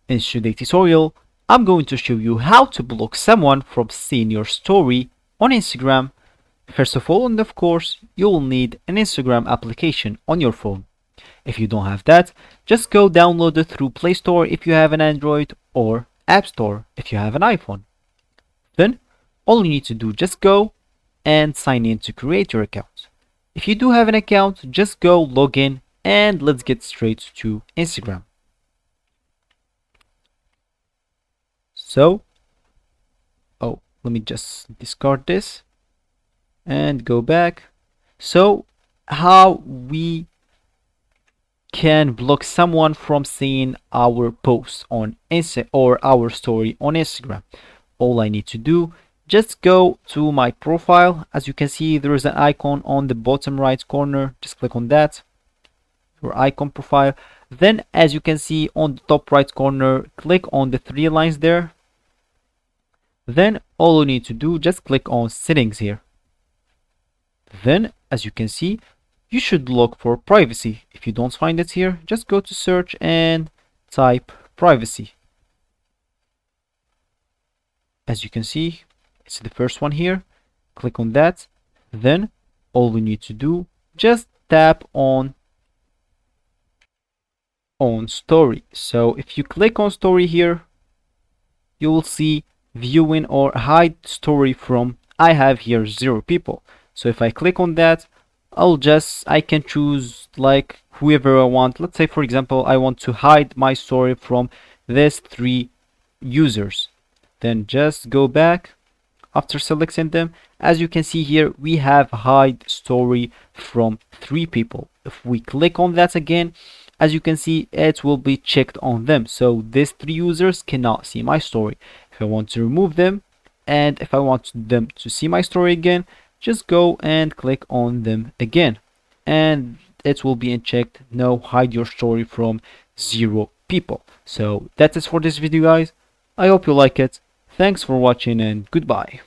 In today's tutorial, I'm going to show you how to block someone from seeing your story on Instagram. First of all, and of course, you will need an Instagram application on your phone. If you don't have that, just go download it through Play Store if you have an Android or App Store if you have an iPhone. Then, all you need to do, just go and sign in to create your account. If you do have an account, just go log in and let's get straight to Instagram. So, let me just discard this and go back. So, how we can block someone from seeing our posts on Insta or our story on Instagram. All I need to do, just go to my profile. As you can see, there is an icon on the bottom right corner. Just click on that, your icon profile. Then, as you can see on the top right corner, click on the three lines there. Then all you need to do, just click on settings here. Then, as you can see, you should look for privacy. If you don't find it here, just go to search and type privacy. As you can see, it's the first one here. Click on that. Then all you need to do, just tap on story. So if you click on story here, you will see viewing or hide story from. I have here 0 people. So if I click on that, I can choose like whoever I want. Let's say, for example, I want to hide my story from these 3 users. Then just go back after selecting them. As you can see here, we have hide story from 3 people. If we click on that again, as you can see, it will be checked on them. So these 3 users cannot see my story. If I want to remove them, and if I want them to see my story again, just go and click on them again, and it will be unchecked. No, hide your story from 0 people. So that's it for this video, guys. I hope you like it. Thanks for watching and goodbye.